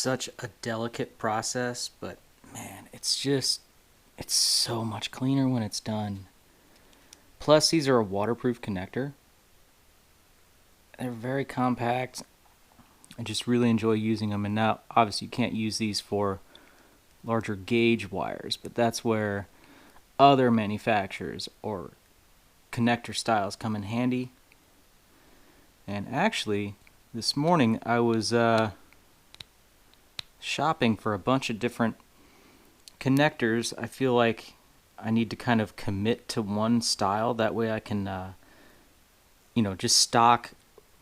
such a delicate process, but man, it's so much cleaner when it's done. Plus, these are a waterproof connector. They're very compact. I just really enjoy using them. And now, obviously, you can't use these for larger gauge wires, but that's where other manufacturers or connector styles come in handy. And actually, this morning I was shopping for a bunch of different connectors. I feel like I need to kind of commit to one style. That way I can, just stock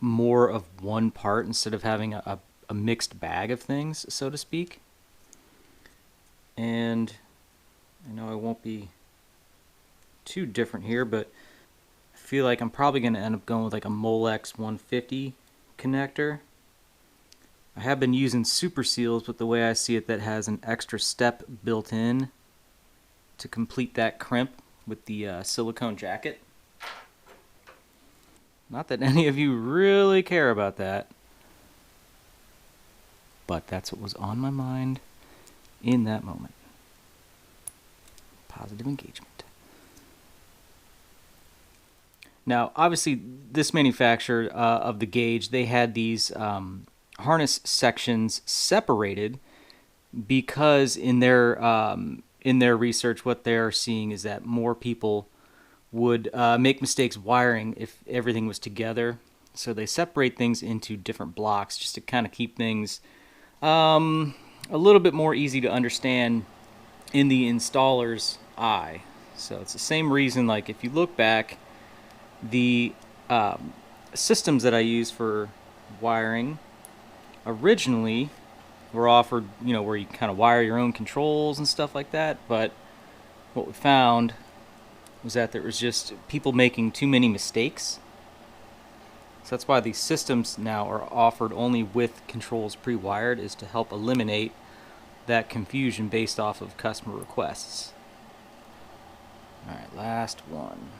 more of one part instead of having a mixed bag of things, so to speak. And I know I won't be too different here, but I feel like I'm probably going to end up going with like a Molex 150 connector. I have been using super seals, but the way I see it, that has an extra step built in to complete that crimp with the silicone jacket. Not that any of you really care about that, but that's what was on my mind in that moment. Positive engagement. Now, obviously, this manufacturer of the gauge, they had these harness sections separated because in their research, what they're seeing is that more people would make mistakes wiring if everything was together. So they separate things into different blocks just to kind of keep things a little bit more easy to understand in the installer's eye. So it's the same reason, like if you look back, the systems that I use for wiring originally were offered, where you kind of wire your own controls and stuff like that. But what we found was that there was just people making too many mistakes. So that's why these systems now are offered only with controls pre-wired, is to help eliminate that confusion based off of customer requests. Alright, last one.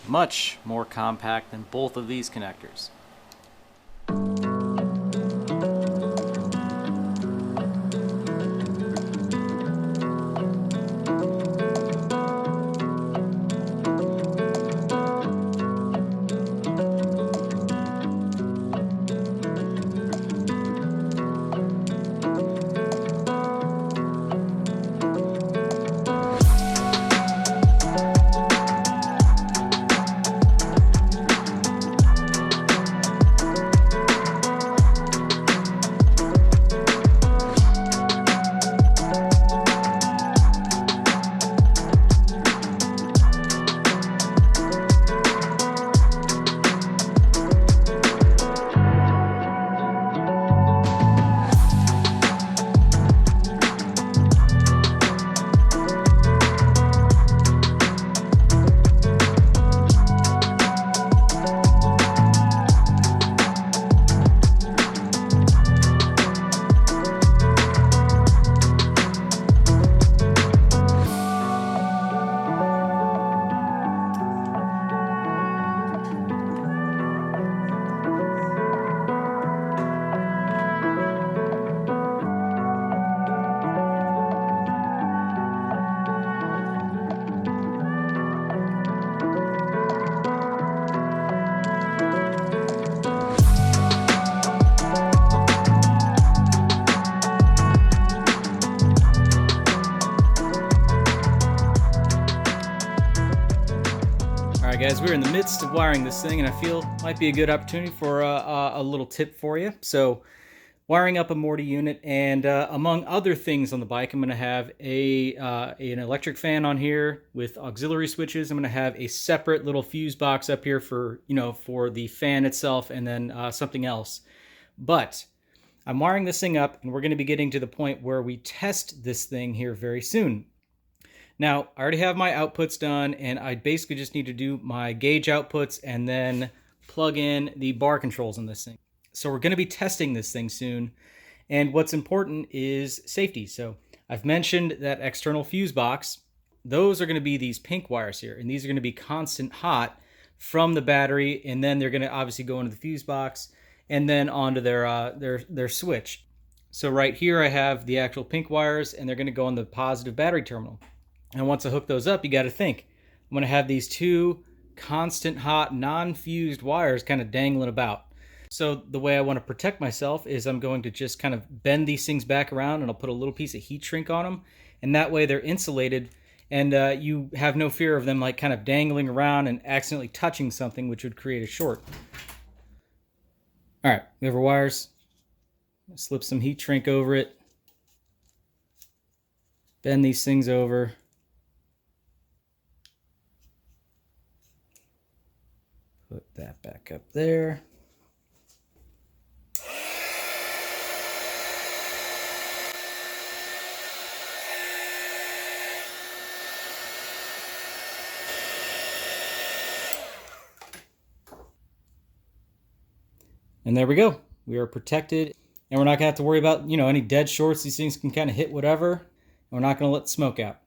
Much more compact than both of these connectors. Alright guys, we're in the midst of wiring this thing, and I feel might be a good opportunity for a little tip for you. So, wiring up a Morty unit, and among other things on the bike, I'm going to have an electric fan on here with auxiliary switches. I'm going to have a separate little fuse box up here for the fan itself, and then something else. But I'm wiring this thing up, and we're going to be getting to the point where we test this thing here very soon. Now, I already have my outputs done, and I basically just need to do my gauge outputs and then plug in the bar controls in this thing. So we're going to be testing this thing soon, and what's important is safety. So I've mentioned that external fuse box. Those are going to be these pink wires here, and these are going to be constant hot from the battery, and then they're going to obviously go into the fuse box and then onto their switch. So right here I have the actual pink wires, and they're going to go on the positive battery terminal. And once I hook those up, you got to think, I'm going to have these two constant hot non-fused wires kind of dangling about. So the way I want to protect myself is I'm going to just kind of bend these things back around, and I'll put a little piece of heat shrink on them, and that way they're insulated, and you have no fear of them like kind of dangling around and accidentally touching something, which would create a short. All right, we have our wires. Slip some heat shrink over it. Bend these things over. Put that back up there. And there we go. We are protected, and we're not gonna have to worry about, any dead shorts. These things can kind of hit whatever, and we're not gonna let smoke out.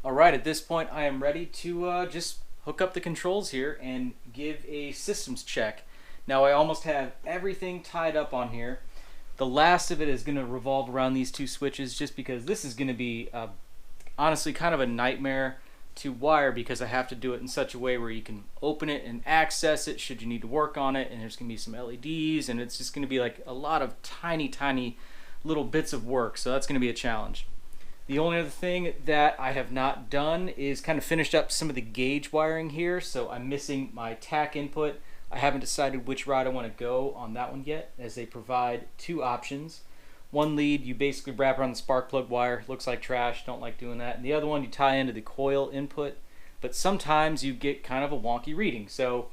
All right, at this point I am ready to just hook up the controls here and give a systems check. Now I almost have everything tied up on here. The last of it is going to revolve around these two switches, just because this is going to be honestly kind of a nightmare to wire, because I have to do it in such a way where you can open it and access it should you need to work on it, and there's going to be some LEDs, and it's just going to be like a lot of tiny little bits of work, so that's going to be a challenge. The only other thing that I have not done is kind of finished up some of the gauge wiring here, so I'm missing my TAC input. I haven't decided which route I want to go on that one yet, as they provide two options. One lead you basically wrap around the spark plug wire, looks like trash, don't like doing that. And the other one you tie into the coil input, but sometimes you get kind of a wonky reading. So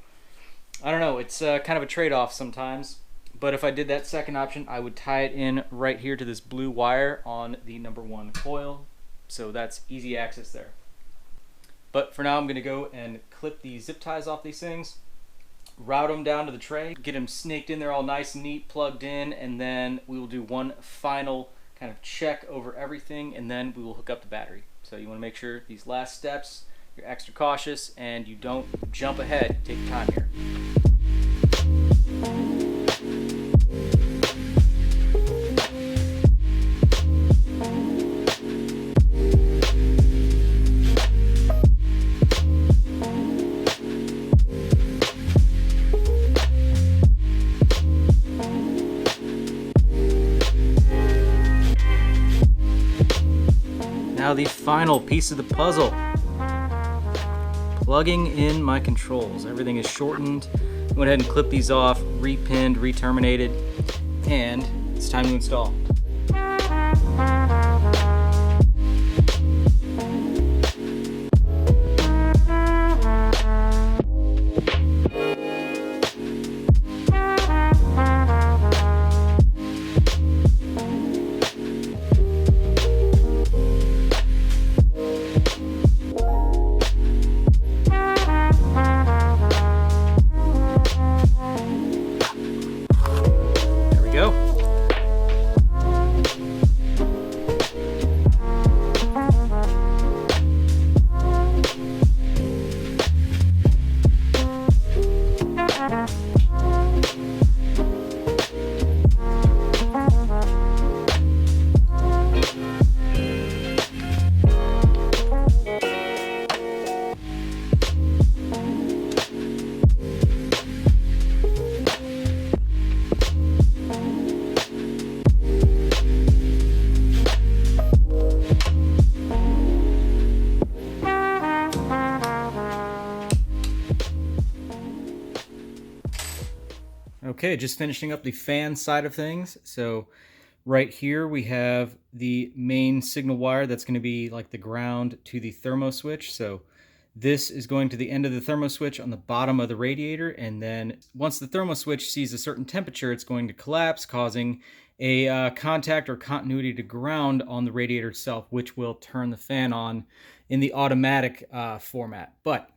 I don't know, it's kind of a trade-off sometimes. But if I did that second option, I would tie it in right here to this blue wire on the number one coil. So that's easy access there. But for now, I'm going to go and clip the zip ties off these things, route them down to the tray, get them snaked in there all nice and neat, plugged in, and then we will do one final kind of check over everything, and then we will hook up the battery. So you want to make sure these last steps, you're extra cautious and you don't jump ahead. Take your time here. Now the final piece of the puzzle. Plugging in my controls. Everything is shortened. I went ahead and clipped these off, repinned, re-terminated, and it's time to install. Okay, just finishing up the fan side of things. So right here we have the main signal wire that's going to be like the ground to the thermo switch. So this is going to the end of the thermo switch on the bottom of the radiator, and then once the thermo switch sees a certain temperature, it's going to collapse, causing a contact or continuity to ground on the radiator itself, which will turn the fan on in the automatic format. But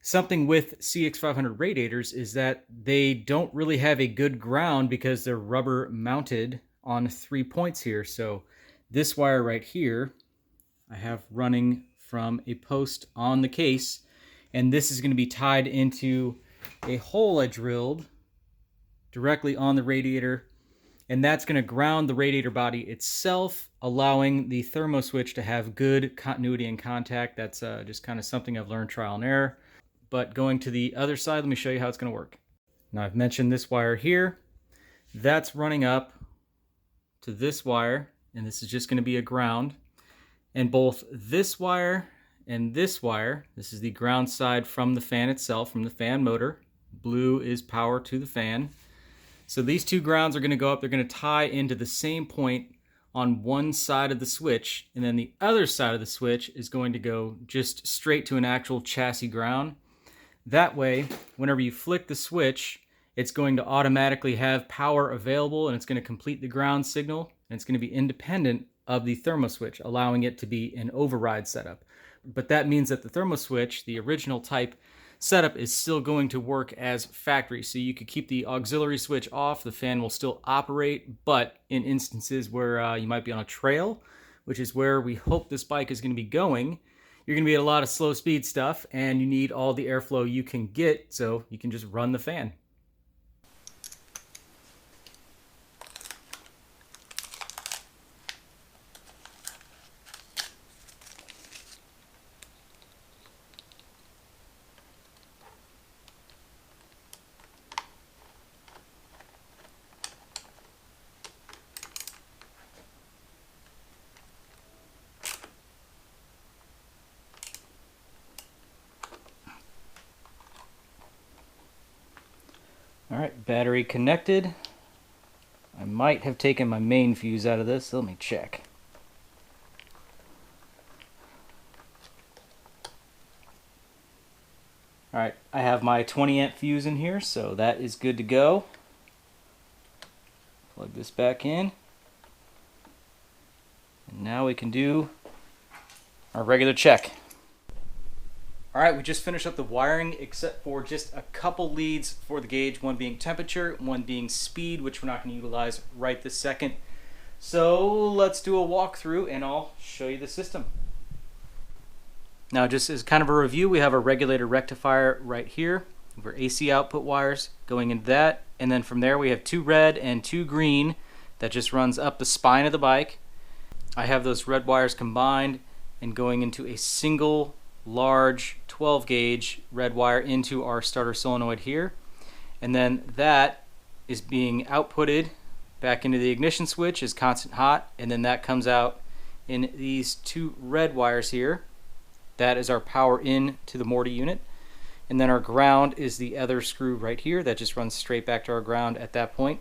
something with CX500 radiators is that they don't really have a good ground because they're rubber mounted on 3 points here. So this wire right here I have running from a post on the case, and this is going to be tied into a hole I drilled directly on the radiator, and that's going to ground the radiator body itself, allowing the thermo switch to have good continuity and contact. That's just kind of something I've learned trial and error. But going to the other side, let me show you how it's going to work. Now I've mentioned this wire here. That's running up to this wire, and this is just going to be a ground. And both this wire and this wire, this is the ground side from the fan itself, from the fan motor. Blue is power to the fan. So these two grounds are going to go up. They're going to tie into the same point on one side of the switch, and then the other side of the switch is going to go just straight to an actual chassis ground. That way, whenever you flick the switch, it's going to automatically have power available, and it's going to complete the ground signal, and it's going to be independent of the thermo switch, allowing it to be an override setup. But that means that the thermo switch, the original type setup, is still going to work as factory. So you could keep the auxiliary switch off, the fan will still operate, but in instances where you might be on a trail, which is where we hope this bike is going to be going, you're going to be at a lot of slow speed stuff, and you need all the airflow you can get, so you can just run the fan. All right, battery connected. I might have taken my main fuse out of this, so let me check. All right, I have my 20 amp fuse in here, so that is good to go. Plug this back in. And now we can do our regular check. All right, we just finished up the wiring except for just a couple leads for the gauge, one being temperature, one being speed, which we're not going to utilize right this second. So let's do a walkthrough and I'll show you the system. Now, just as kind of a review, we have a regulator rectifier right here. We have AC output wires going into that, and then from there we have 2 red and 2 green that just runs up the spine of the bike. I have those red wires combined and going into a single large 12 gauge red wire into our starter solenoid here, and then that is being outputted back into the ignition switch as constant hot, and then that comes out in these 2 red wires here. That is our power in to the Morty unit, and then our ground is the other screw right here that just runs straight back to our ground at that point.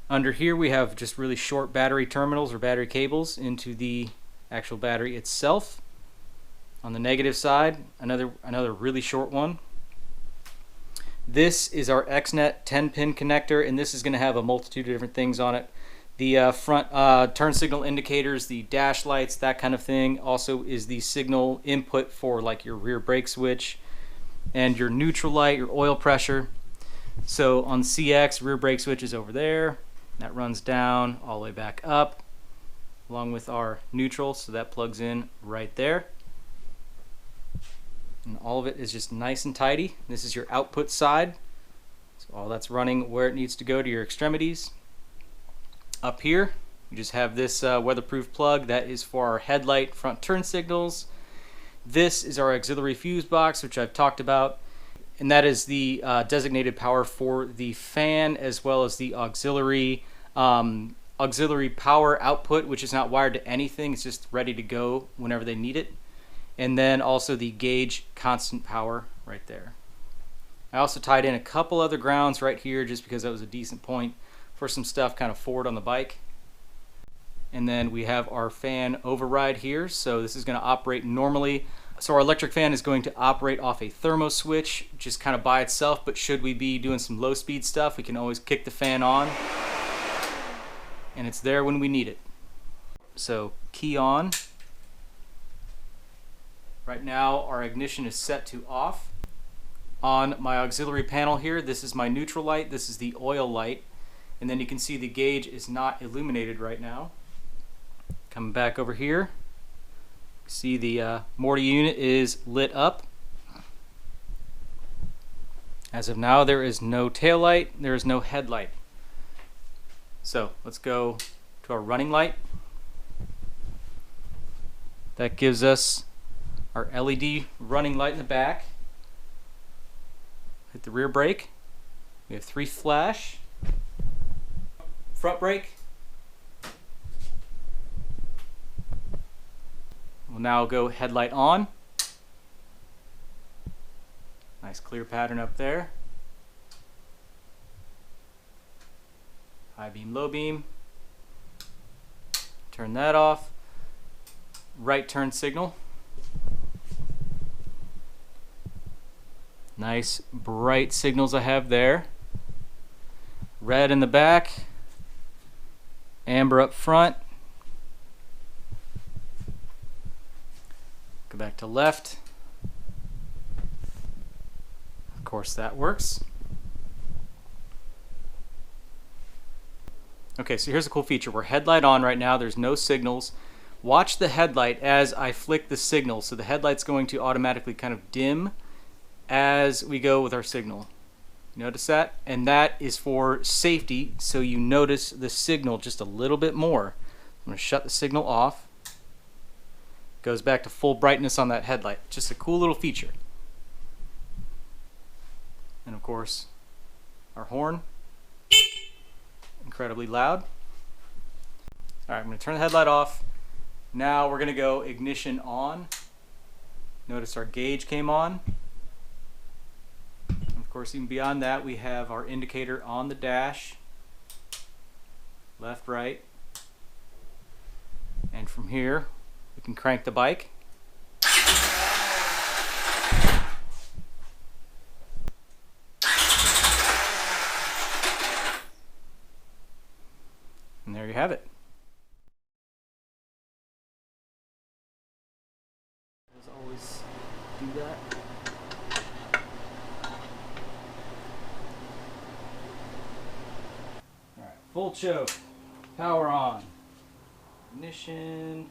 Under here we have just really short battery terminals or battery cables into the actual battery itself. On the negative side, another really short one. This is our XNet 10-pin connector, and this is going to have a multitude of different things on it. The front turn signal indicators, the dash lights, that kind of thing. Also is the signal input for like your rear brake switch and your neutral light, your oil pressure. So on the CX, rear brake switch is over there. That runs down all the way back up along with our neutral, so that plugs in right there. And all of it is just nice and tidy. This is your output side. So all that's running where it needs to go to your extremities. Up here, you just have this weatherproof plug. That is for our headlight front turn signals. This is our auxiliary fuse box, which I've talked about. And that is the designated power for the fan, as well as the auxiliary power output, which is not wired to anything. It's just ready to go whenever they need it. And then also the gauge constant power right there. I also tied in a couple other grounds right here just because that was a decent point for some stuff kind of forward on the bike. And then we have our fan override here, so this is going to operate normally. So our electric fan is going to operate off a thermo switch just kind of by itself, but should we be doing some low speed stuff, we can always kick the fan on and it's there when we need it. So key on. Right now our ignition is set to off. On my auxiliary panel here, this is my neutral light, this is the oil light, and then you can see the gauge is not illuminated right now. Coming back over here, see the Morty unit is lit up. As of now, there is no tail light, there is no headlight. So let's go to our running light. That gives us our LED running light in the back. Hit the rear brake. We have 3 flash. Front brake. We'll now go headlight on. Nice clear pattern up there. High beam, low beam. Turn that off. Right turn signal. Nice bright signals I have there. Red in the back. Amber up front. Go back to left. Of course that works. Okay, so here's a cool feature. We're headlight on right now. There's no signals. Watch the headlight as I flick the signal. So the headlight's going to automatically kind of dim as we go with our signal. Notice that? And that is for safety, so you notice the signal just a little bit more. I'm going to shut the signal off. Goes back to full brightness on that headlight. Just a cool little feature. And of course, our horn. Incredibly loud. Alright, I'm going to turn the headlight off. Now we're going to go ignition on. Notice our gauge came on. Of course, even beyond that, we have our indicator on the dash. Left, right. And from here, we can crank the bike. And there you have it. As always, do that. Alright, full choke. Power on. Ignition.